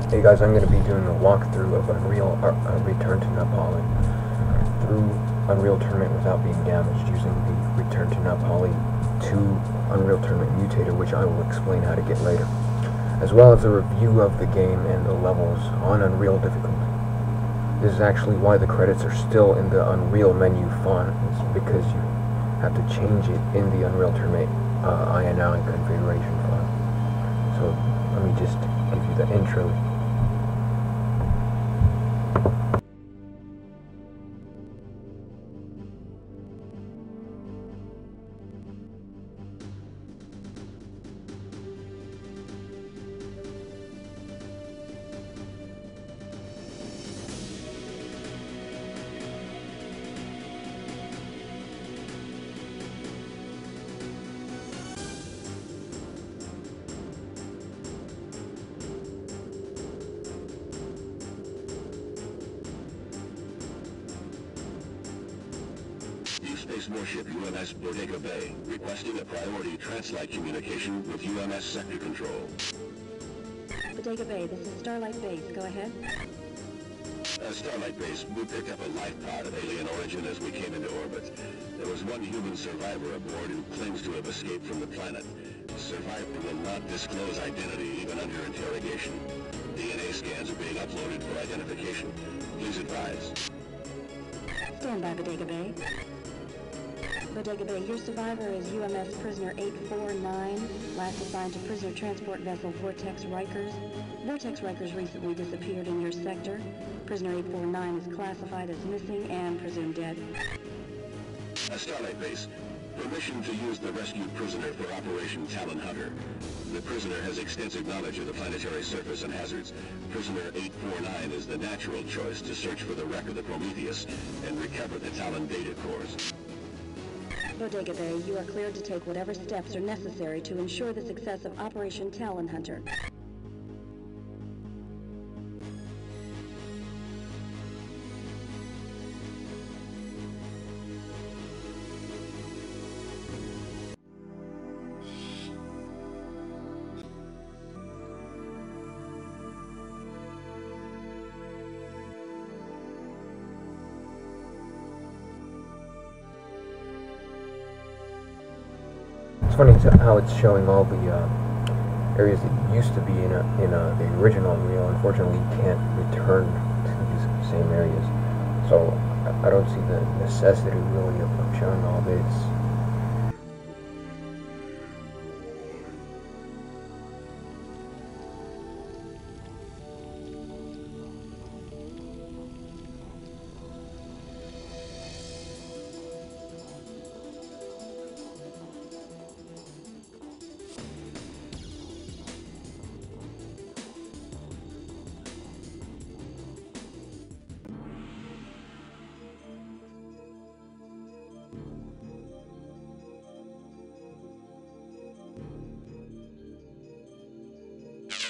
Hey guys, I'm going to be doing a walkthrough of Unreal Return to Pali through Unreal Tournament without being damaged using the Return to Pali 2 Unreal Tournament mutator, which I will explain how to get later, as well as a review of the game and the levels on Unreal difficulty. This is actually why the credits are still in the Unreal menu font. It's because you have to change it in the Unreal Tournament INI configuration file. So let me just give you the intro. Space Warship UMS Bodega Bay, requesting a priority translite communication with UMS Sector Control. Bodega Bay, this is Starlight Base. Go ahead. Starlight Base, we picked up a life pod of alien origin as we came into orbit. There was one human survivor aboard who claims to have escaped from the planet. The survivor will not disclose identity even under interrogation. DNA scans are being uploaded for identification. Please advise. Stand by, Bodega Bay. Bodega Bay, your survivor is UMS Prisoner 849, last assigned to prisoner transport vessel Vortex Rikers. Vortex Rikers recently disappeared in your sector. Prisoner 849 is classified as missing and presumed dead. Starlight Base, permission to use the rescued prisoner for Operation Talon Hunter. The prisoner has extensive knowledge of the planetary surface and hazards. Prisoner 849 is the natural choice to search for the wreck of the Prometheus and recover the Talon data cores. Bodega Bay, you are cleared to take whatever steps are necessary to ensure the success of Operation Talon Hunter. It's funny how it's showing all the areas that used to be in the original Unreal. Unfortunately, you can't return to these same areas, so I don't see the necessity really of showing all this.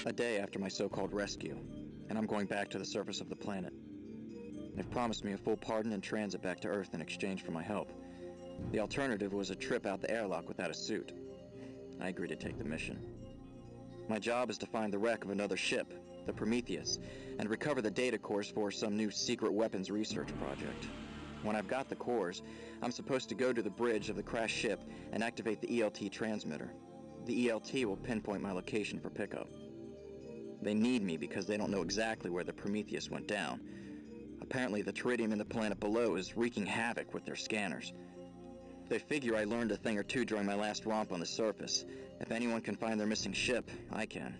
A day after my so-called rescue, and I'm going back to the surface of the planet. They've promised me a full pardon and transit back to Earth in exchange for my help. The alternative was a trip out the airlock without a suit. I agreed to take the mission. My job is to find the wreck of another ship, the Prometheus, and recover the data cores for some new secret weapons research project. When I've got the cores, I'm supposed to go to the bridge of the crashed ship and activate the ELT transmitter. The ELT will pinpoint my location for pickup. They need me because they don't know exactly where the Prometheus went down. Apparently the tritium in the planet below is wreaking havoc with their scanners. They figure I learned a thing or two during my last romp on the surface. If anyone can find their missing ship, I can.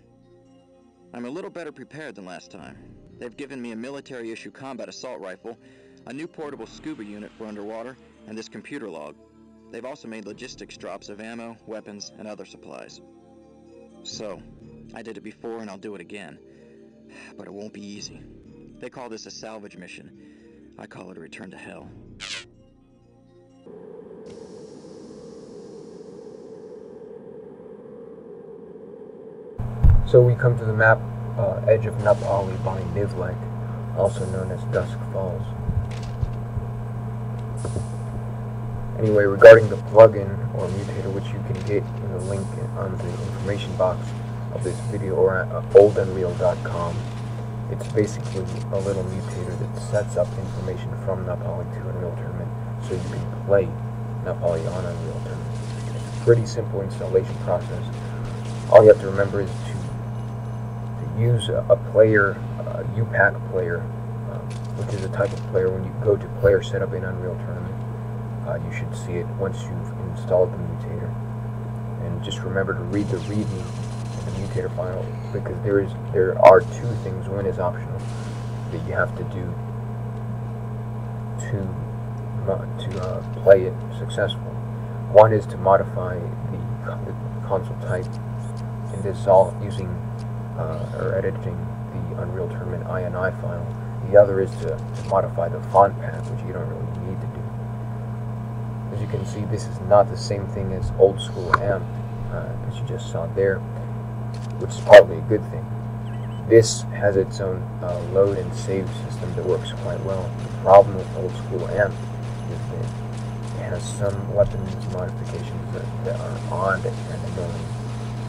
I'm a little better prepared than last time. They've given me a military-issue combat assault rifle, a new portable scuba unit for underwater, and this computer log. They've also made logistics drops of ammo, weapons, and other supplies. So, I did it before and I'll do it again. But it won't be easy. They call this a salvage mission. I call it a return to hell. So we come to the map edge of Pali by Nivlek, also known as Dusk Falls. Anyway, regarding the plugin or mutator, which you can get in the link on the information box of this video or at oldunreal.com, It's basically a little mutator that sets up information from Pali to Unreal Tournament so you can play Pali on Unreal Tournament. It's a pretty simple installation process. All you have to remember is to use a player, a UPack player, which is a type of player. When you go to player setup in Unreal Tournament, you should see it once you've installed the mutator. And just remember to read the README of the mutator file, because there are two things. One is optional that you have to do to play it successful. One is to modify the console type, and this is all using or editing the Unreal Tournament INI file. The other is to modify the font path, which you don't really need to do. As you can see, this is not the same thing as old school AMP, as you just saw there, which is partly a good thing. This has its own load and save system that works quite well. The problem with old school AMP is that it has some weapons modifications that are odd and annoying.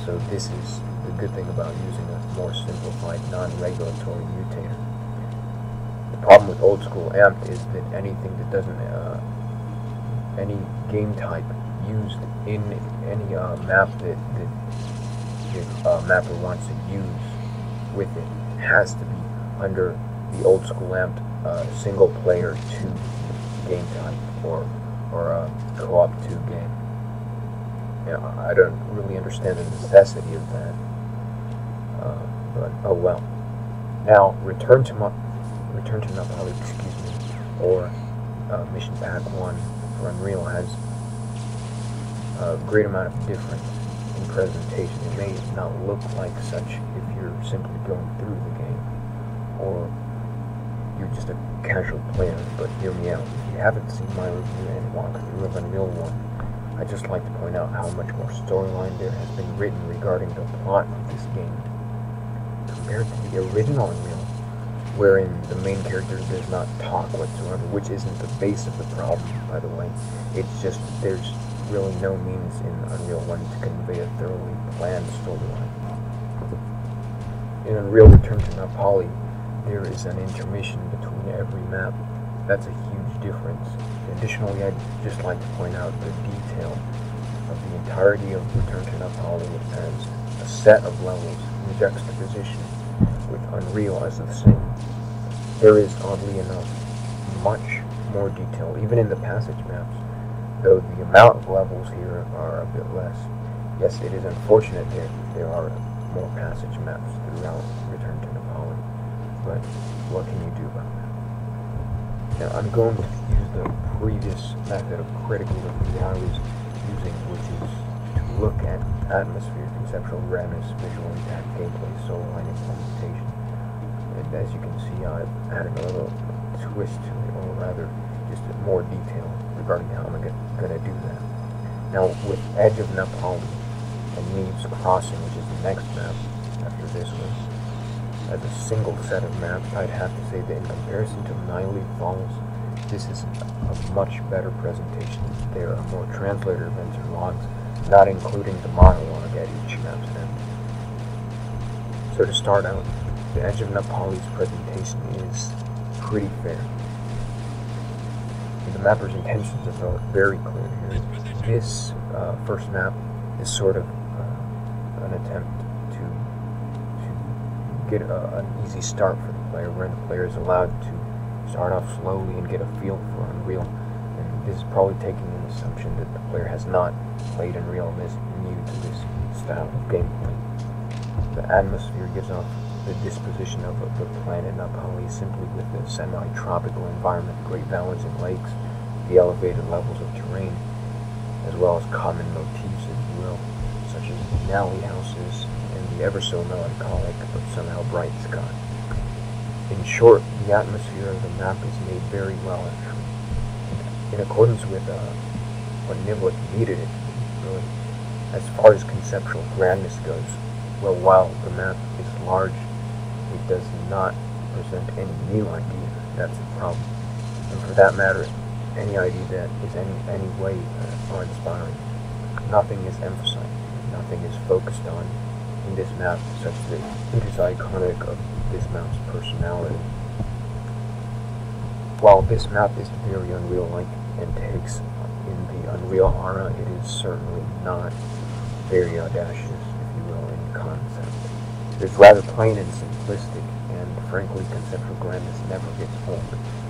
So this is the good thing about using a more simplified, non-regulatory mutator. The problem with old school AMP is that anything that doesn't, any game type used in any map that the mapper wants to use with it has to be under the old school AMP single player 2 game type or a co-op 2 game. You know, I don't really understand the necessity of that, but oh well. Now return to Pali, excuse me, or Mission Pack 1 for Unreal has a great amount of difference in presentation. It may not look like such if you're simply going through the game, or you're just a casual player, but hear me out. If you haven't seen my review and walkthrough of Unreal 1, I'd just like to point out how much more storyline there has been written regarding the plot of this game, compared to the original Unreal, wherein the main character does not talk whatsoever, which isn't the base of the problem, by the way. It's just there's really no means in Unreal 1 to convey a thoroughly planned storyline. In Unreal Return to Pali, there is an intermission between every map. That's a huge difference. Additionally, I'd just like to point out the detail of the entirety of Return to Pali as a set of levels in juxtaposition with Unreal as the same. There is, oddly enough, much more detail, even in the passage maps, though the amount of levels here are a bit less. Yes, it is unfortunate that there are more passage maps throughout Return to Pali, but what can you do about that? Now, I'm going to use the previous method of critical review I was using, which is to look at atmosphere, conceptual awareness, visual impact, gameplay, soul line implementation. And as you can see, I've added a little twist to it, or rather, just more detail regarding how I'm going to do that. Now, with Edge of Pali and Neve's Crossing, which is the next map after this one, as a single set of maps, I'd have to say that in comparison to Nightly Falls, this is a much better presentation. There are more translator events or logs, not including the monologue at each map's end. So to start out, the Edge of Pali's presentation is pretty fair. The mapper's intentions are very clear here. This first map is sort of an attempt to get an easy start for the player, where the player is allowed to start off slowly and get a feel for Unreal. And this is probably taking an assumption that the player has not played Unreal and is new to this style of gameplay. The atmosphere gives off the disposition of the planet Pali simply with the semi-tropical environment, great valleys and lakes, the elevated levels of terrain, as well as common motifs, if you will, such as the alley houses and the ever so melancholic but somehow bright sky. In short, the atmosphere of the map is made very well and true, in accordance with what Niblick needed it to be, really. As far as conceptual grandness goes, well, while the map is large, it does not present any new idea. That's the problem. And for that matter, any idea that is any way awe-inspiring. Nothing is emphasized. Nothing is focused on. in this map such that it is iconic of this map's personality. While this map is very Unreal-like and takes in the Unreal aura, it is certainly not very audacious, if you will, in concept. It is rather plain and simplistic, and frankly, conceptual grandness never gets old.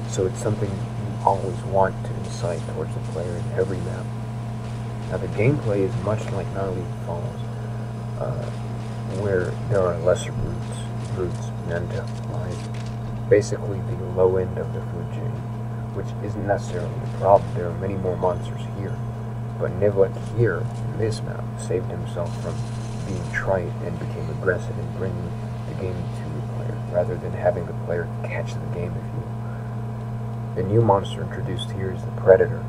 So it's something you always want to incite towards the player in every map. Now the gameplay is much like Not Leave Falls, where there are lesser brutes meant to live. Basically the low end of the food chain, which isn't necessarily the problem. There are many more monsters here, but Nivlik here, in this map, saved himself from being trite and became aggressive in bringing the game to the player, rather than having the player catch the game, if you will. The new monster introduced here is the Predator,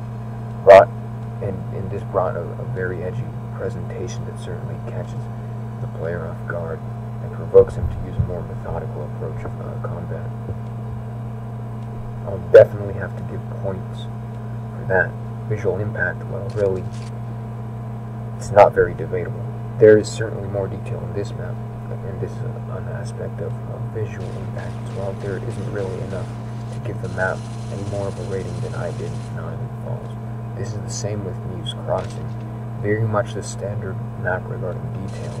and this brought a very edgy presentation that certainly catches the player off guard and provokes him to use a more methodical approach of combat. I'll definitely have to give points for that. Visual impact, well, really, it's not very debatable. There is certainly more detail in this map, and this is an aspect of visual impact as well. There isn't really enough to give the map any more of a rating than I did in Not Leave Falls. This is the same with Muse Crossing. Very much the standard map regarding detail,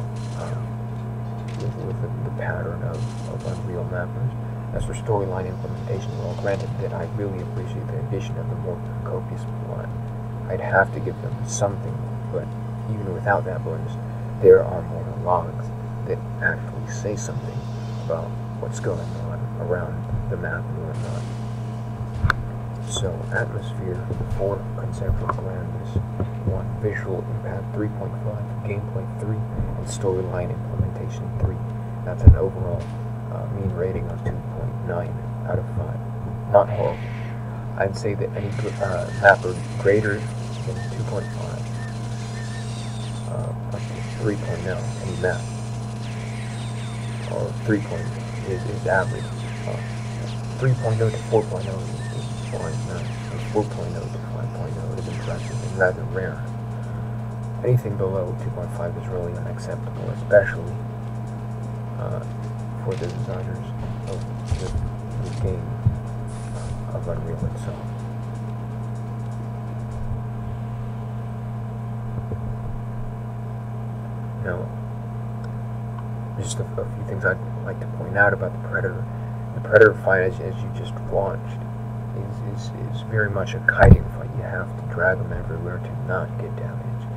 with the pattern of Unreal mappers. As for storyline implementation, well, granted that I really appreciate the addition of the more copious plot, I'd have to give them something, but even without that bonus, there are more logs that actually say something about what's going on around the map and whatnot. So, atmosphere 4, conceptual grandness 1, visual impact 3.5, gameplay 3, and storyline implementation 3. That's an overall mean rating of 2.9 out of 5. Not horrible. I'd say that any mapper greater than 2.5, 3.0, any map, or 3.0 is average. 3.0 to 4.0 is fine. 4.0 to 5.0 is impressive and rather rare. Anything below 2.5 is really unacceptable, especially for the designers of the game of Unreal itself. Now, just a few things I'd like to point out about the Predator. The Predator fight, as you just watched, is very much a kiting fight. You have to drag them everywhere to not get damaged.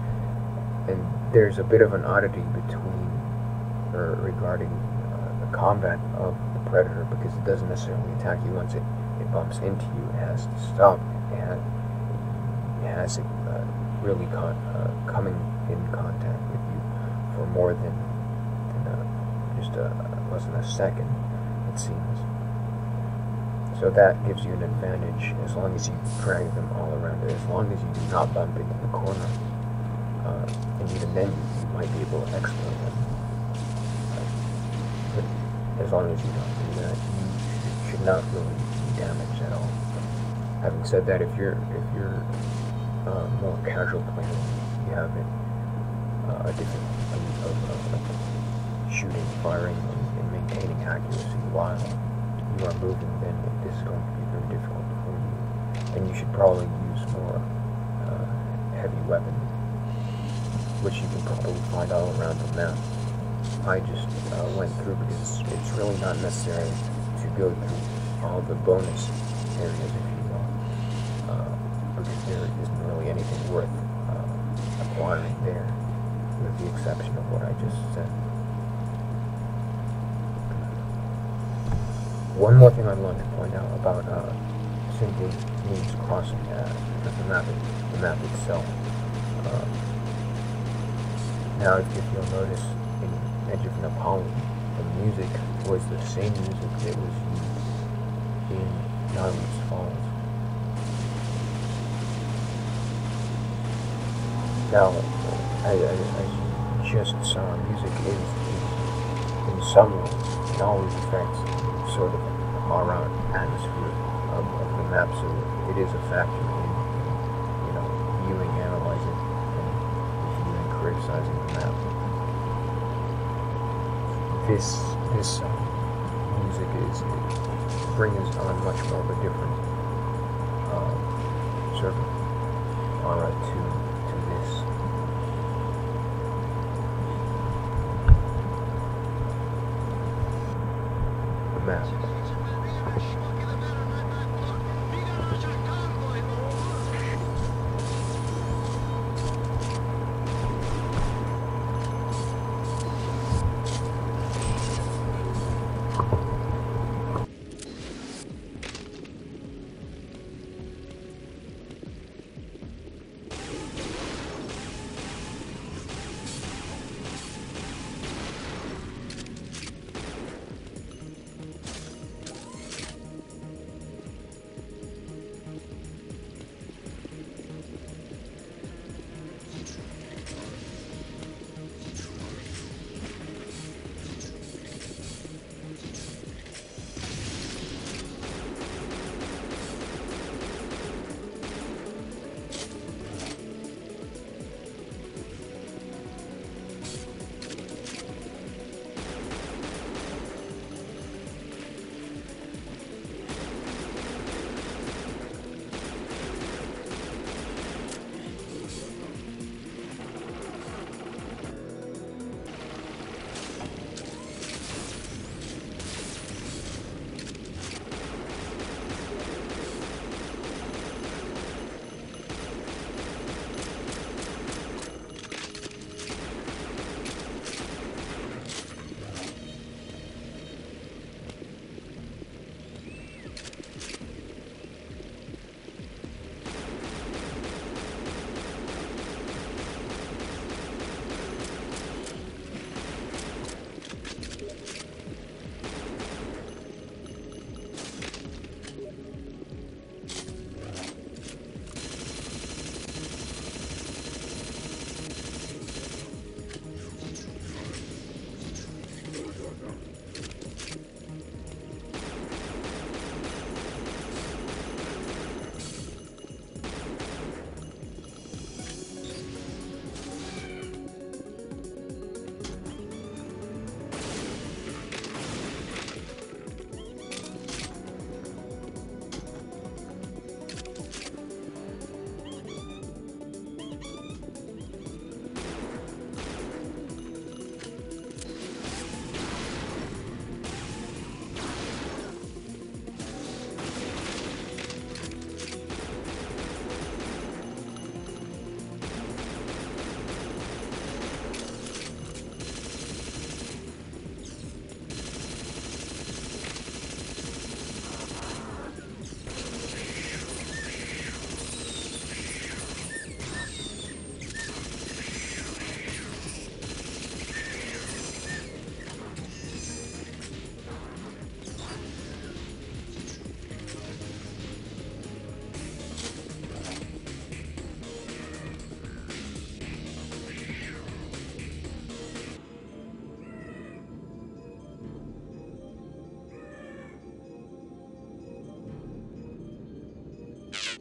And there's a bit of an oddity regarding the combat of the Predator, because it doesn't necessarily attack you once it bumps into you. It has to stop, and it has really coming in contact with you for more than just less than a second, it seems. So that gives you an advantage as long as you drag them all around it, as long as you do not bump into the corner. And even then, you might be able to exploit them. But as long as you don't do that, you should not really be damaged at all. Having said that, if you're more casual player, you have a different of shooting, firing, and maintaining accuracy while you are moving, then this is going to be very difficult for you. And you should probably use more heavy weapons, which you can probably find all around the map. I just went through because it's really not necessary to go through all the bonus areas, if you will, because there isn't really anything worth acquiring there, with the exception of what I just said. One more thing I'd like to point out about simply Muse Crossing, the map itself. Now, if you'll notice, in Edge of Pali, the music was the same music that was used in Not Leave Falls. Now, as you just saw, music is in some ways, in all these effects, sort of all-around atmosphere of the map, so it is a factor in viewing, analyzing, and criticizing the map. this music brings on much more of a different sort of aura to this. Map.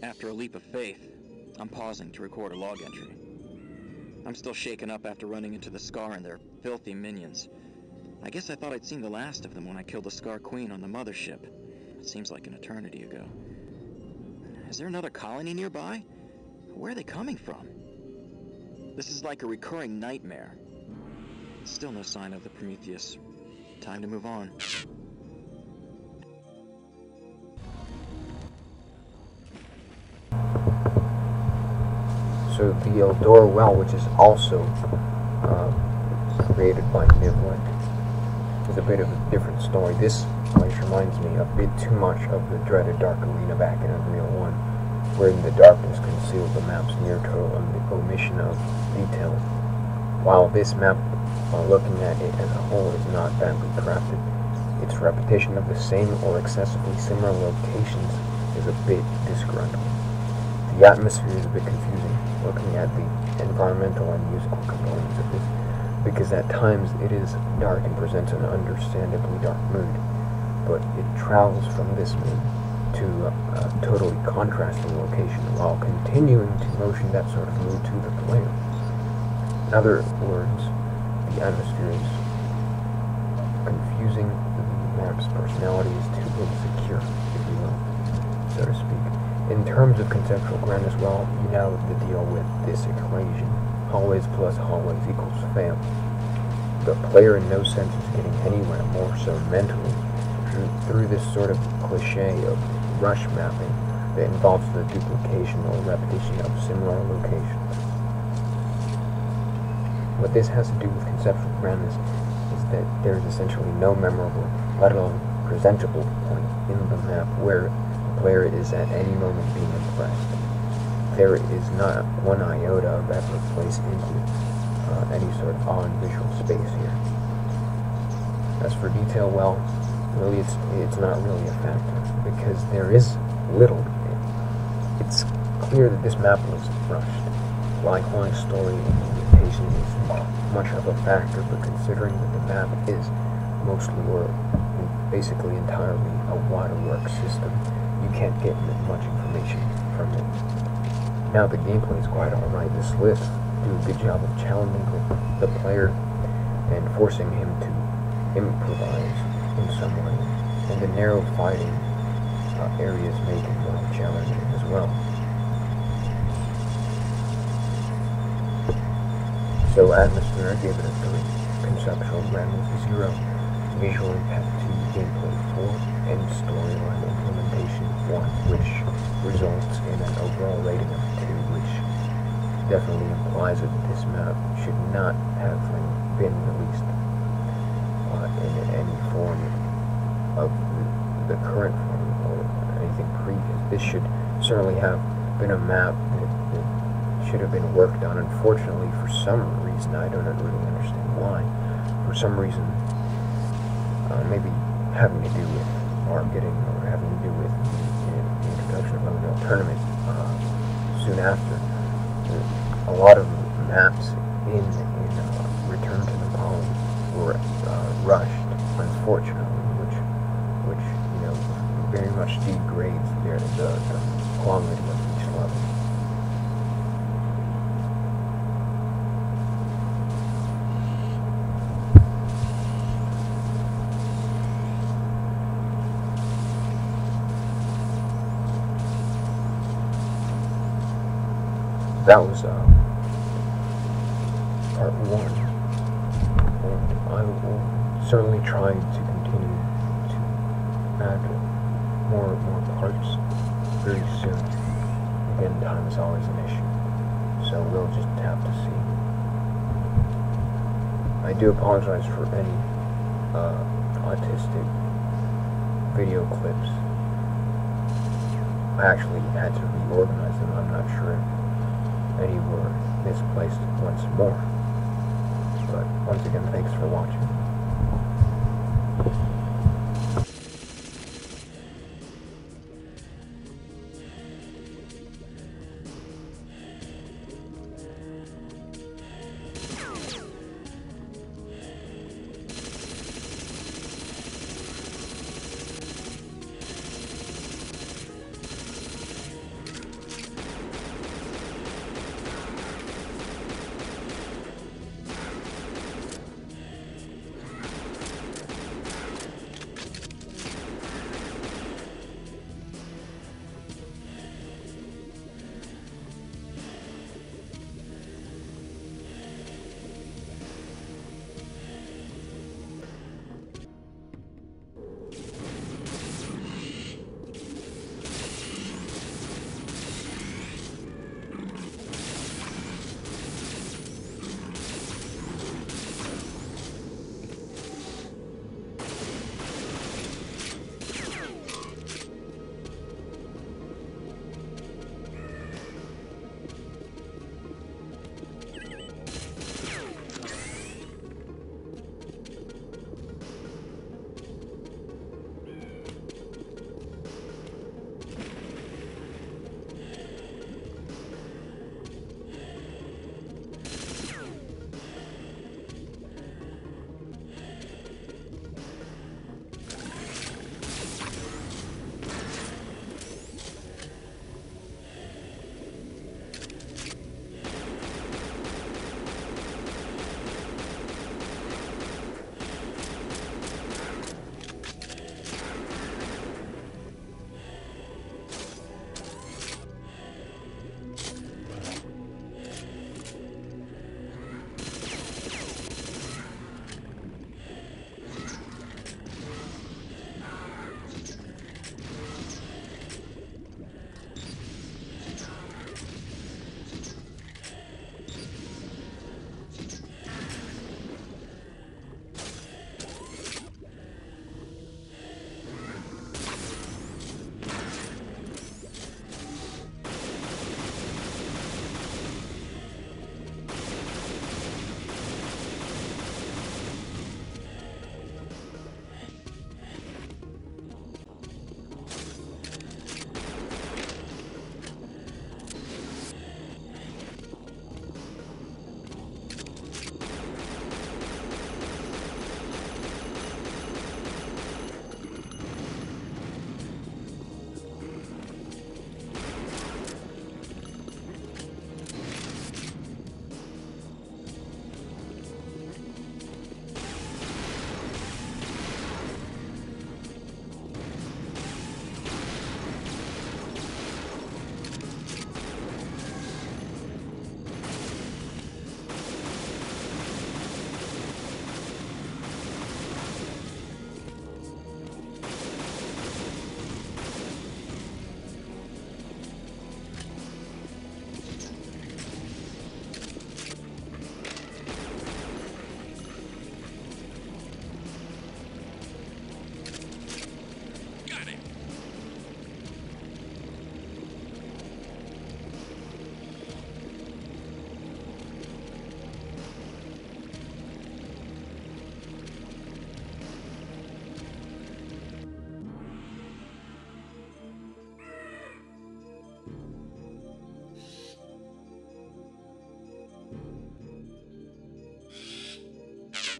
After a leap of faith, I'm pausing to record a log entry. I'm still shaken up after running into the Scar and their filthy minions. I guess I thought I'd seen the last of them when I killed the Scar Queen on the mothership. It seems like an eternity ago. Is there another colony nearby? Where are they coming from? This is like a recurring nightmare. Still no sign of the Prometheus. Time to move on. So the Eldora well, which is also created by Nivlin, is a bit of a different story. This place reminds me a bit too much of the dreaded Dark Arena back in Unreal 1, wherein the darkness concealed the map's near total omission of detail. While this map, while looking at it as a whole, is not badly crafted, its repetition of the same or excessively similar locations is a bit disgrunting. The atmosphere is a bit confusing, looking at the environmental and musical components of this, because at times it is dark and presents an understandably dark mood, but it travels from this mood to a totally contrasting location while continuing to motion that sort of mood to the player. In other words, the atmosphere is using the map's personality is too insecure, if you will, so to speak. In terms of conceptual grandness, well, you know the deal with this equation. Hallways plus hallways equals fail. The player in no sense is getting anywhere more so mentally through this sort of cliche of rush mapping that involves the duplication or repetition of similar locations. What this has to do with conceptual grandness is that there is essentially no memorable, let alone presentable point in the map where the player is at any moment being impressed. There is not one iota of effort placed into any sort of awe and visual space here. As for detail, well, really it's not really a factor, because there is little. It's clear that this map was rushed. Likewise, story implementation is not much of a factor, but considering that the map is mostly or basically entirely a waterwork system, you can't get much information from it. Now the gameplay is quite alright. This list do a good job of challenging the player and forcing him to improvise in some way, and the narrow fighting areas make it more challenging as well. So atmosphere, I gave it a 3. Conceptual grandness, 0. Visual impact, 2. Gameplay, 4. And storyline implementation, 1, which results in an overall rating of 2, which definitely implies that this map should not have been released in any form of the current form or anything previous. This should certainly have been a map that should have been worked on. Unfortunately, for some reason, I don't really understand why, for some reason, maybe having to do with marketing or having to do with the introduction of Unreal Tournament soon after, a lot of maps in Return to the Pali were rushed, unfortunately, which very much degrades the quality of each level. That was part 1, and I will certainly try to continue to add more parts very soon. Again, time is always an issue, so we'll just have to see. I do apologize for any autistic video clips. I actually had to reorganize them. I'm not sure any were misplaced once more. But once again, thanks for watching.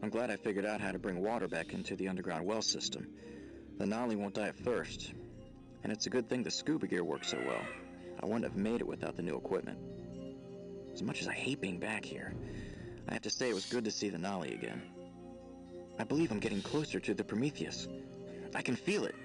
I'm glad I figured out how to bring water back into the underground well system. The Nolly won't die at first, and it's a good thing the scuba gear works so well. I wouldn't have made it without the new equipment. As much as I hate being back here, I have to say it was good to see the Nolly again. I believe I'm getting closer to the Prometheus. I can feel it.